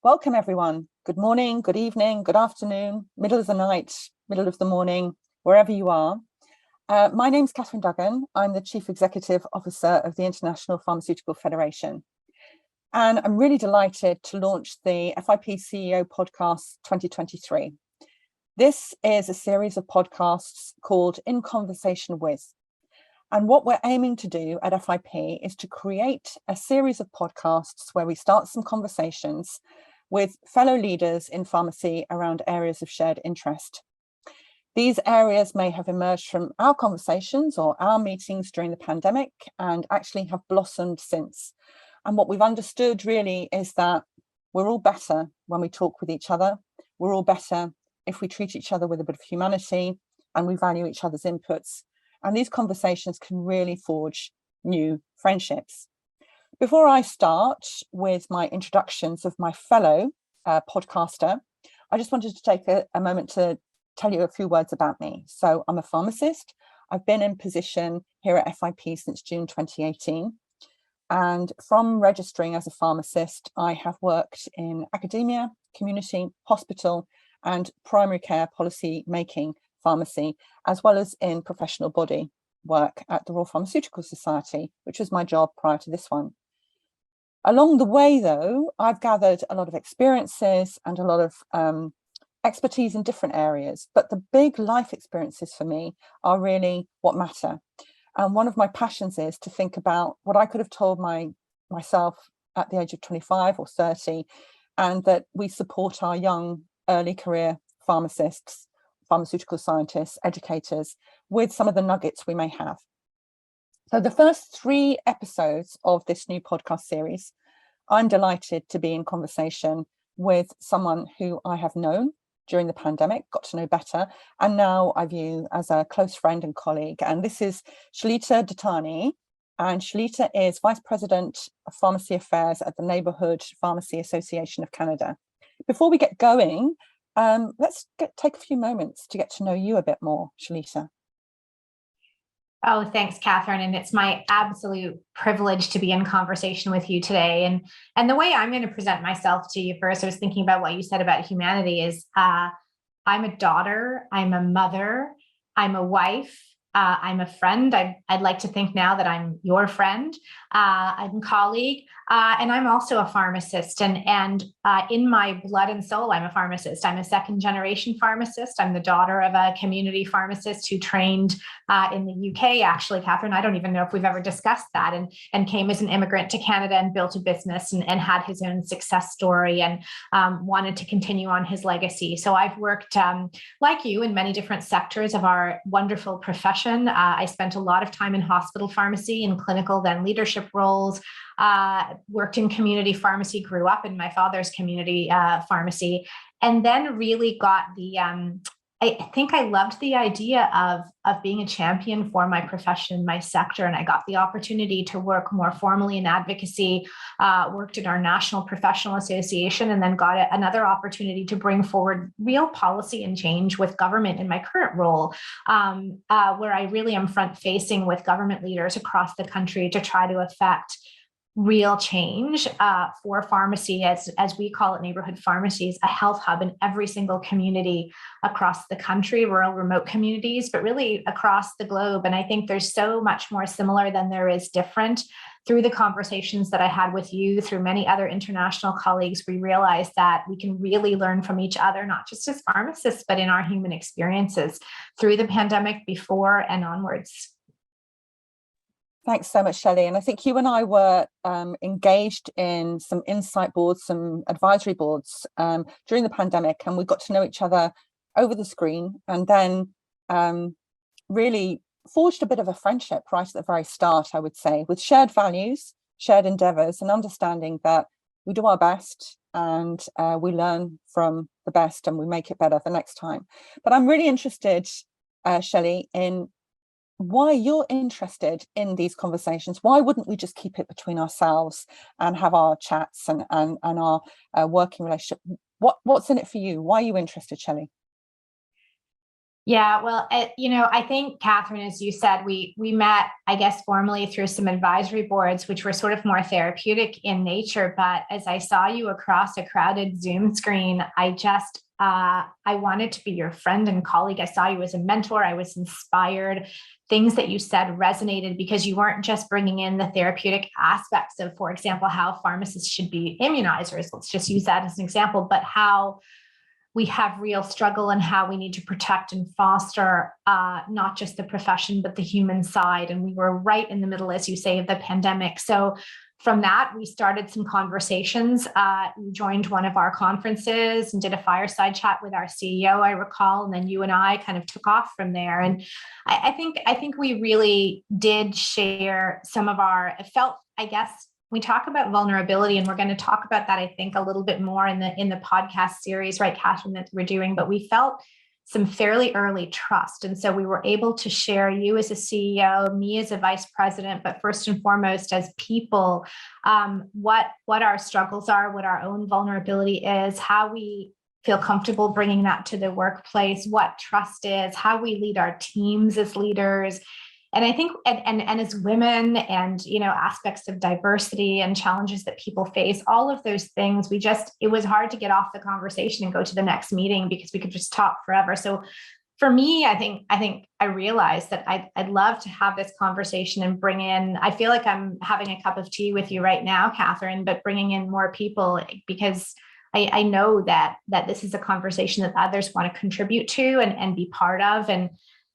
Welcome everyone. Good morning, good evening, good afternoon, middle of the night, middle of the morning, wherever you are. My name's Catherine Duggan. I'm the Chief Executive Officer of the International Pharmaceutical Federation. And I'm really delighted to launch the FIP CEO Podcast 2023. This is a series of podcasts called In Conversation With. And what we're aiming to do at FIP is to create a series of podcasts where we start some conversations with fellow leaders in pharmacy around areas of shared interest. These areas may have emerged from our conversations or our meetings during the pandemic and actually have blossomed since. And what we've understood really is that we're all better when we talk with each other. We're all better if we treat each other with a bit of humanity and we value each other's inputs. And these conversations can really forge new friendships. Before I start with my introductions of my fellow podcaster, I just wanted to take a moment to tell you a few words about me. So I'm a pharmacist. I've been in position here at FIP since June 2018. And from registering as a pharmacist, I have worked in academia, community, hospital, and primary care policy making pharmacy, as well as in professional body work at the Royal Pharmaceutical Society, which was my job prior to this one. Along the way, though, I've gathered a lot of experiences and a lot of expertise in different areas, but the big life experiences for me are really what matter. And one of my passions is to think about what I could have told myself at the age of 25 or 30, and that we support our young early career pharmacists, pharmaceutical scientists, educators, with some of the nuggets we may have. So the first 3 episodes of this new podcast series, I'm delighted to be in conversation with someone who I have known during the pandemic, got to know better, and now I view as a close friend and colleague. And this is Shelita Dattani. And Shelita is Vice President of Pharmacy Affairs at the Neighbourhood Pharmacy Association of Canada. Before we get going, let's take a few moments to get to know you a bit more, Chalisa. Oh, thanks, Catherine. And it's my absolute privilege to be in conversation with you today. And the way I'm going to present myself to you first, I was thinking about what you said about humanity is I'm a daughter, I'm a mother, I'm a wife, I'm a friend. I'd like to think now that I'm your friend, I'm a colleague, and I'm also a pharmacist. And in my blood and soul, I'm a pharmacist. I'm a second generation pharmacist. I'm the daughter of a community pharmacist who trained in the UK, actually, Catherine. I don't even know if we've ever discussed that, and came as an immigrant to Canada and built a business and had his own success story and wanted to continue on his legacy. So I've worked, like you, in many different sectors of our wonderful profession. I spent a lot of time in hospital pharmacy, in clinical, then leadership roles, worked in community pharmacy, grew up in my father's community pharmacy, and then really got the, I think I loved the idea of being a champion for my profession, my sector, and I got the opportunity to work more formally in advocacy, worked at our National Professional Association, and then got another opportunity to bring forward real policy and change with government in my current role, where I really am front-facing with government leaders across the country to try to affect real change for pharmacy, as we call it, neighborhood pharmacies, a health hub in every single community across the country, rural, remote communities, but really across the globe. And I think there's so much more similar than there is different. Through the conversations that I had with you, through many other international colleagues, we realized that we can really learn from each other, not just as pharmacists, but in our human experiences through the pandemic, before and onwards. Thanks so much, Shelly. And I think you and I were engaged in some insight boards, some advisory boards during the pandemic, and we got to know each other over the screen, and then really forged a bit of a friendship right at the very start, I would say, with shared values, shared endeavours, and understanding that we do our best and we learn from the best and we make it better the next time. But I'm really interested, Shelly, in why you're interested in these conversations. Why wouldn't we just keep it between ourselves and have our chats and our working relationship? What's in it for you? Why are you interested, Shelly? Yeah, well, I think, Catherine, as you said, we met, I guess, formally through some advisory boards, which were sort of more therapeutic in nature. But as I saw you across a crowded Zoom screen, I wanted to be your friend and colleague. I saw you as a mentor. I was inspired. Things that you said resonated because you weren't just bringing in the therapeutic aspects of, for example, how pharmacists should be immunizers. Let's just use that as an example, but how we have real struggle and how we need to protect and foster not just the profession, but the human side. And we were right in the middle, as you say, of the pandemic. So from that, we started some conversations. You joined one of our conferences and did a fireside chat with our CEO, I recall, and then you and I kind of took off from there. And I think we really did share some of our, it felt, I guess, we talk about vulnerability, and we're going to talk about that, I think, a little bit more in the podcast series, right, Catherine, that we're doing. But we felt some fairly early trust. And so we were able to share, you as a CEO, me as a vice president, but first and foremost as people, what our struggles are, what our own vulnerability is, how we feel comfortable bringing that to the workplace, what trust is, how we lead our teams as leaders. And I think, and as women, and, aspects of diversity and challenges that people face, all of those things, it was hard to get off the conversation and go to the next meeting because we could just talk forever. So for me, I think I realized that I'd love to have this conversation and bring in, I feel like I'm having a cup of tea with you right now, Catherine, but bringing in more people, because I know that this is a conversation that others want to contribute to and be part of. And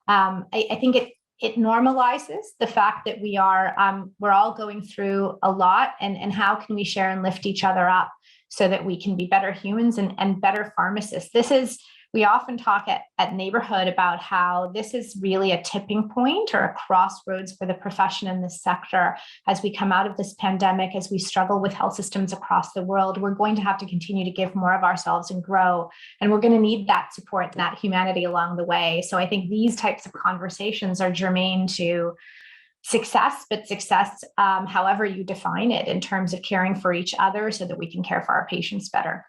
I think it normalizes the fact that we're all going through a lot, and how can we share and lift each other up so that we can be better humans and better pharmacists. We often talk at Neighbourhood about how this is really a tipping point or a crossroads for the profession in this sector. As we come out of this pandemic, as we struggle with health systems across the world, we're going to have to continue to give more of ourselves and grow. And we're going to need that support and that humanity along the way. So I think these types of conversations are germane to success, but success, however you define it, in terms of caring for each other so that we can care for our patients better.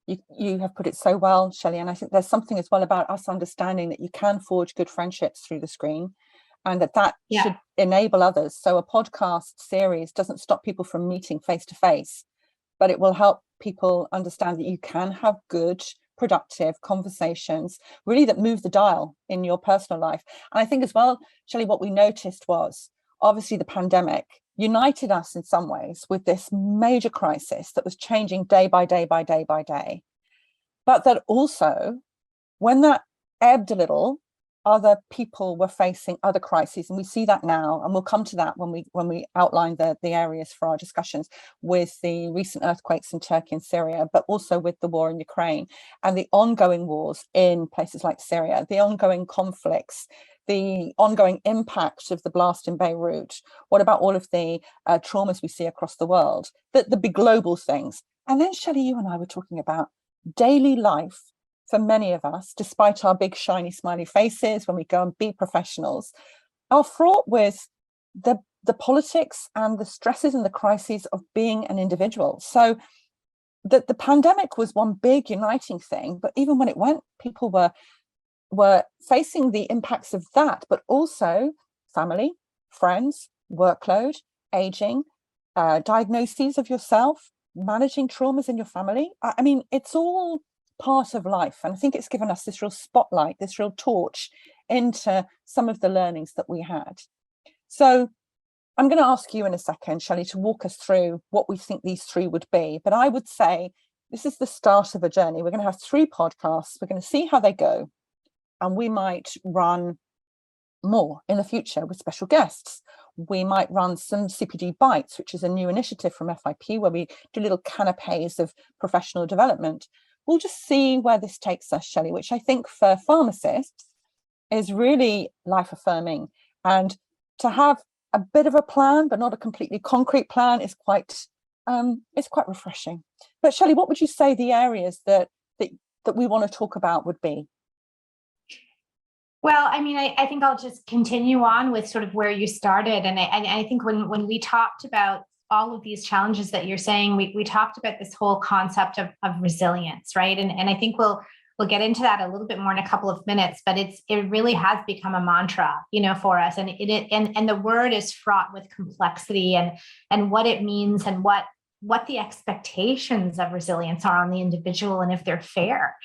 You have put it so well, Shelly, and I think there's something as well about us understanding that you can forge good friendships through the screen, and that should enable others. So a podcast series doesn't stop people from meeting face to face, but it will help people understand that you can have good, productive conversations, really, that move the dial in your personal life. And I think as well, Shelly, what we noticed was obviously the pandemic united us in some ways with this major crisis that was changing day by day by day by day. But that also, when that ebbed a little, other people were facing other crises. And we see that now, and we'll come to that when we outline the areas for our discussions, with the recent earthquakes in Turkey and Syria, but also with the war in Ukraine and the ongoing wars in places like Syria, the ongoing conflicts, the ongoing impact of the blast in Beirut. What about all of the traumas we see across the world, the big global things? And then, Shelly, you and I were talking about daily life for many of us, despite our big, shiny, smiley faces when we go and be professionals, are fraught with the politics and the stresses and the crises of being an individual. So the pandemic was one big uniting thing, but even when it went, people were facing the impacts of that, but also family, friends, workload, aging, diagnoses of yourself, managing traumas in your family. I mean, it's all part of life. And I think it's given us this real spotlight, this real torch into some of the learnings that we had. So I'm going to ask you in a second, Shelly, to walk us through what we think these three would be. But I would say this is the start of a journey. We're going to have 3 podcasts. We're going to see how they go. And we might run more in the future with special guests. We might run some CPD Bites, which is a new initiative from FIP, where we do little canapes of professional development. We'll just see where this takes us, Shelly, which I think for pharmacists is really life affirming. And to have a bit of a plan, but not a completely concrete plan, is quite refreshing. But Shelly, what would you say the areas that we want to talk about would be? Well, I mean, I think I'll just continue on with sort of where you started. And I think when we talked about all of these challenges that you're saying, we talked about this whole concept of resilience, right? And I think we'll We'll get into that a little bit more in a couple of minutes, but it really has become a mantra, for us. And and the word is fraught with complexity and what it means and what the expectations of resilience are on the individual and if they're fair.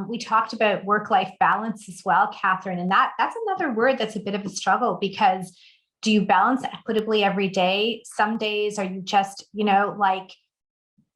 We talked about work-life balance as well, Catherine, and that's another word that's a bit of a struggle, because do you balance equitably every day? Some days are you just, like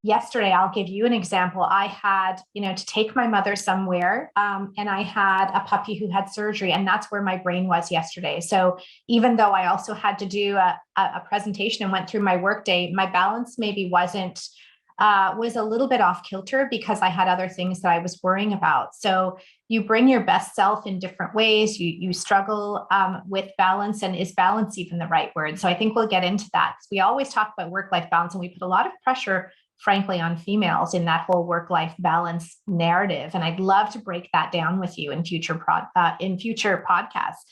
yesterday, I'll give you an example. I had, to take my mother somewhere, and I had a puppy who had surgery, and that's where my brain was yesterday. So even though I also had to do a presentation and went through my workday, my balance maybe was a little bit off kilter because I had other things that I was worrying about. So you bring your best self in different ways. You struggle with balance, and is balance even the right word? So I think we'll get into that, because we always talk about work-life balance, and we put a lot of pressure, frankly, on females in that whole work-life balance narrative. And I'd love to break that down with you in future podcasts.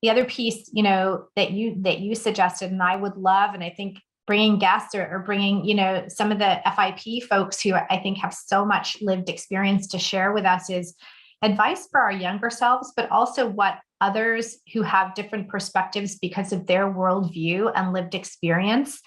The other piece, that you suggested, and I would love, and I think bringing guests or bringing, some of the FIP folks who I think have so much lived experience to share with us, is advice for our younger selves, but also what others who have different perspectives because of their worldview and lived experience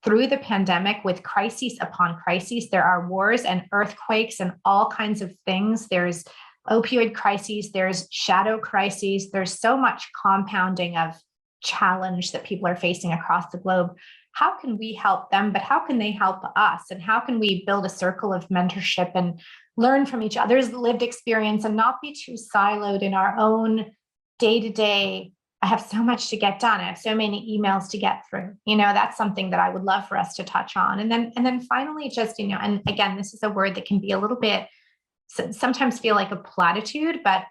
through the pandemic, with crises upon crises. There are wars and earthquakes and all kinds of things. There's opioid crises, there's shadow crises, there's so much compounding of challenge that people are facing across the globe. How can we help them, but how can they help us? And how can we build a circle of mentorship and learn from each other's lived experience and not be too siloed in our own day-to-day? I have so much to get done. I have so many emails to get through. That's something that I would love for us to touch on. And then finally, just, and again, this is a word that can be a little bit, sometimes feel like a platitude, but,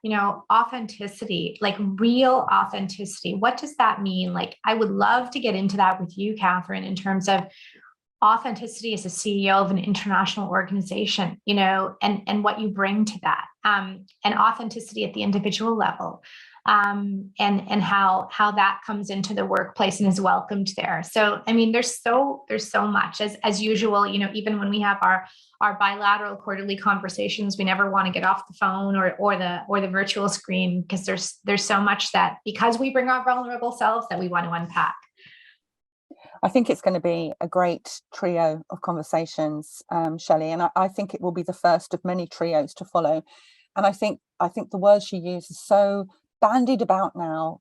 authenticity, like real authenticity. What does that mean? Like, I would love to get into that with you, Catherine, in terms of authenticity as a CEO of an international organization, and what you bring to that, and authenticity at the individual level. And how that comes into the workplace and is welcomed there. So, I mean, there's so much as usual, even when we have our bilateral quarterly conversations, we never want to get off the phone or the virtual screen, because there's so much that, because we bring our vulnerable selves, that we want to unpack. I think it's going to be a great trio of conversations, Shelly, and I think it will be the first of many trios to follow. And I think the words she uses so bandied about now,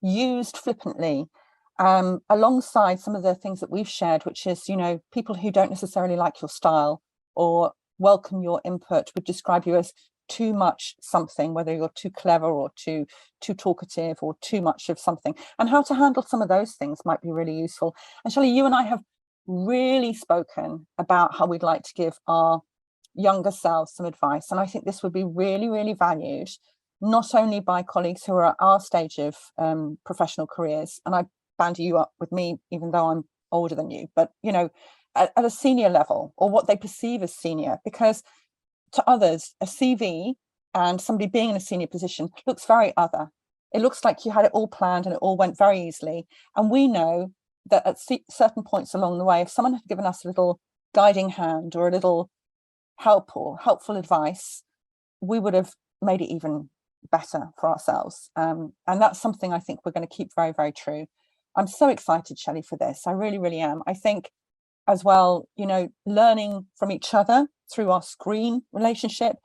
used flippantly, alongside some of the things that we've shared, which is, people who don't necessarily like your style or welcome your input would describe you as too much something, whether you're too clever or too talkative or too much of something, and how to handle some of those things might be really useful. And Shelly, you and I have really spoken about how we'd like to give our younger selves some advice, and I think this would be really, really valued, not only by colleagues who are at our stage of professional careers, and I bandy you up with me, even though I'm older than you, but, at a senior level, or what they perceive as senior, because to others, a CV and somebody being in a senior position looks very other. It looks like you had it all planned and it all went very easily. And we know that at certain points along the way, if someone had given us a little guiding hand or a little help or helpful advice, we would have made it even better for ourselves. And that's something I think we're going to keep very, very true. I'm so excited, Shelly, for this. I really, really am. I think as well, learning from each other through our screen relationship,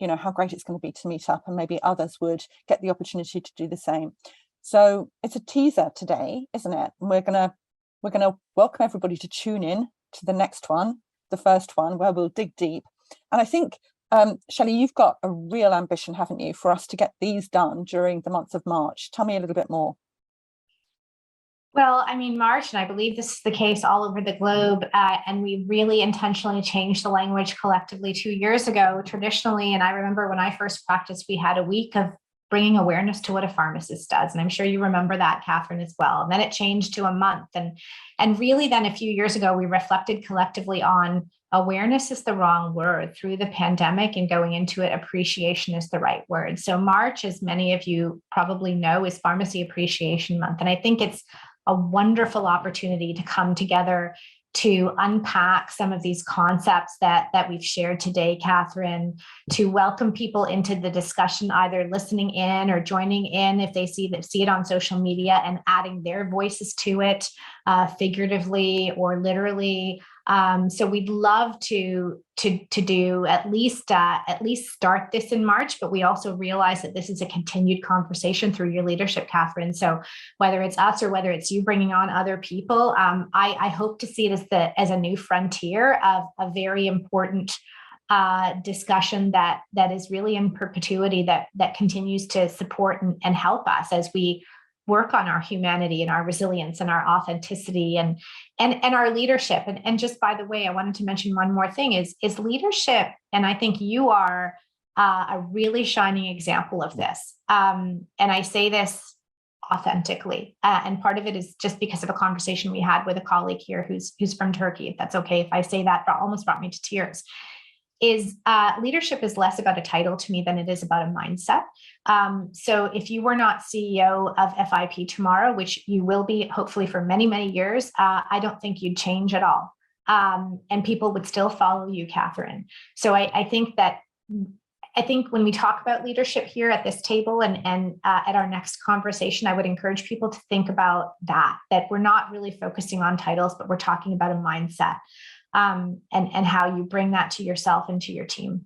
how great it's going to be to meet up, and maybe others would get the opportunity to do the same. So it's a teaser today, isn't it? And we're gonna welcome everybody to tune in to the next one, the first one, where we'll dig deep. And I think, Shelly, you've got a real ambition, haven't you, for us to get these done during the month of March. Tell me a little bit more. Well, I mean, March, and I believe this is the case all over the globe, and we really intentionally changed the language collectively 2 years ago. Traditionally, and I remember when I first practiced, we had a week of bringing awareness to what a pharmacist does. And I'm sure you remember that, Catherine, as well. And then it changed to a month. And really then a few years ago, we reflected collectively on awareness is the wrong word. Through the pandemic and going into it, appreciation is the right word. So March, as many of you probably know, is Pharmacy Appreciation Month. And I think it's a wonderful opportunity to come together to unpack some of these concepts that we've shared today, Catherine, to welcome people into the discussion, either listening in or joining in if they see it on social media and adding their voices to it, figuratively or literally. So we'd love to do at least start this in March, but we also realize that this is a continued conversation through your leadership, Catherine. So whether it's us or whether it's you bringing on other people, I hope to see it as a new frontier of a very important discussion that is really in perpetuity, that continues to support and help us as we work on our humanity and our resilience and our authenticity and our leadership. And just by the way, I wanted to mention one more thing is leadership. And I think you are a really shining example of this. And I say this authentically. And part of it is just because of a conversation we had with a colleague here who's from Turkey. If that's okay, if I say that, almost brought me to tears. Leadership is less about a title to me than it is about a mindset. So if you were not CEO of FIP tomorrow, which you will be hopefully for many, many years, I don't think you'd change at all. And people would still follow you, Catherine. So I think when we talk about leadership here at this table and at our next conversation, I would encourage people to think about that we're not really focusing on titles, but we're talking about a mindset. And how you bring that to yourself and to your team.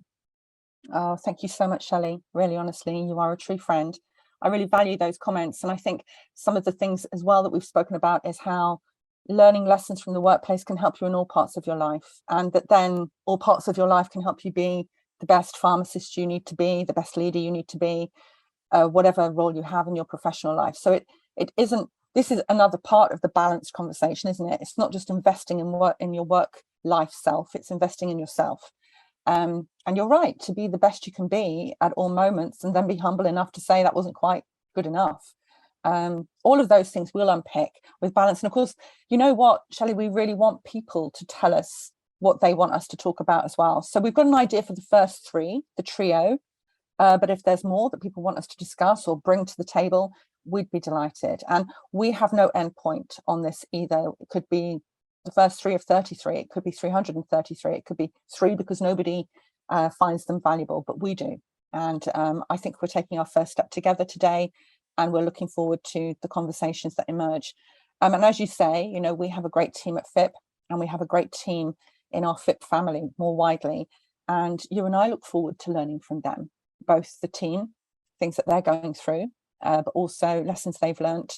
Oh, thank you so much, Shelly. Really, honestly, you are a true friend. I really value those comments. And I think some of the things as well that we've spoken about is how learning lessons from the workplace can help you in all parts of your life. And that then all parts of your life can help you be the best pharmacist you need to be, the best leader you need to be, whatever role you have in your professional life. So it isn't, this is another part of the balanced conversation, isn't it? It's not just investing in your work life self, it's investing in yourself. And you're right, to be the best you can be at all moments, and then be humble enough to say that wasn't quite good enough. All of those things we'll unpick with balance. And of course, you know what, Shelly, we really want people to tell us what they want us to talk about as well. So we've got an idea for the first three, the trio, but if there's more that people want us to discuss or bring to the table, we'd be delighted. And we have no end point on this either. It could be the first three of 33, it could be 333, it could be 3 because nobody finds them valuable, but we do. And I think we're taking our first step together today, and we're looking forward to the conversations that emerge. And as you say, you know, we have a great team at FIP, and we have a great team in our FIP family more widely. And you and I look forward to learning from them, both the team, things that they're going through, but also lessons they've learned.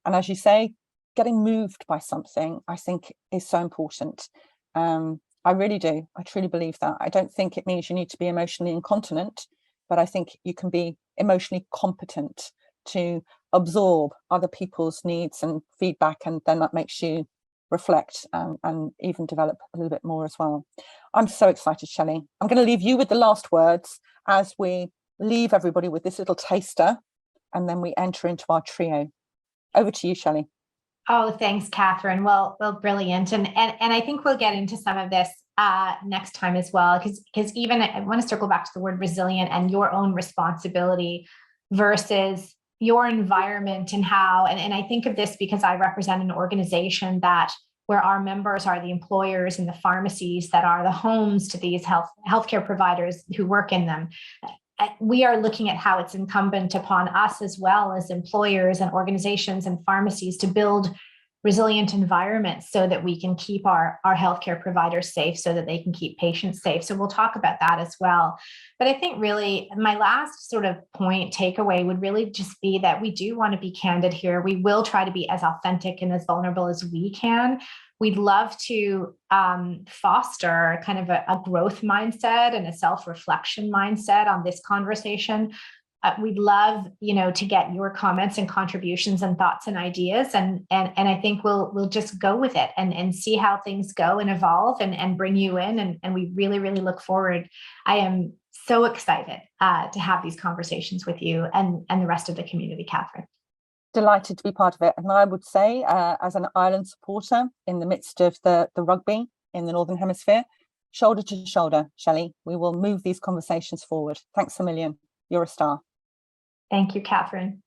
And as you say, getting moved by something, I think, is so important. I really do. I truly believe that. I don't think it means you need to be emotionally incontinent, but I think you can be emotionally competent to absorb other people's needs and feedback, and then that makes you reflect and even develop a little bit more as well. I'm so excited, Shelly. I'm going to leave you with the last words as we leave everybody with this little taster, and then we enter into our trio. Over to you, Shelly. Oh, thanks, Catherine. Well, brilliant. And I think we'll get into some of this next time as well, because even I want to circle back to the word resilient and your own responsibility versus your environment and how, and I think of this because I represent an organization where our members are the employers and the pharmacies that are the homes to these healthcare providers who work in them. We are looking at how it's incumbent upon us as well as employers and organizations and pharmacies to build resilient environments so that we can keep our healthcare providers safe, so that they can keep patients safe. So we'll talk about that as well. But I think really my last sort of point takeaway would really just be that we do want to be candid here. We will try to be as authentic and as vulnerable as we can. We'd love to foster kind of a growth mindset and a self-reflection mindset on this conversation. We'd love, to get your comments and contributions and thoughts and ideas, and I think we'll just go with it and see how things go and evolve and bring you in, and we really, really look forward. I am so excited to have these conversations with you and the rest of the community, Catherine. Delighted to be part of it. And I would say, as an Ireland supporter in the midst of the rugby in the Northern Hemisphere, shoulder to shoulder, Shelly, we will move these conversations forward. Thanks a million. You're a star. Thank you, Catherine.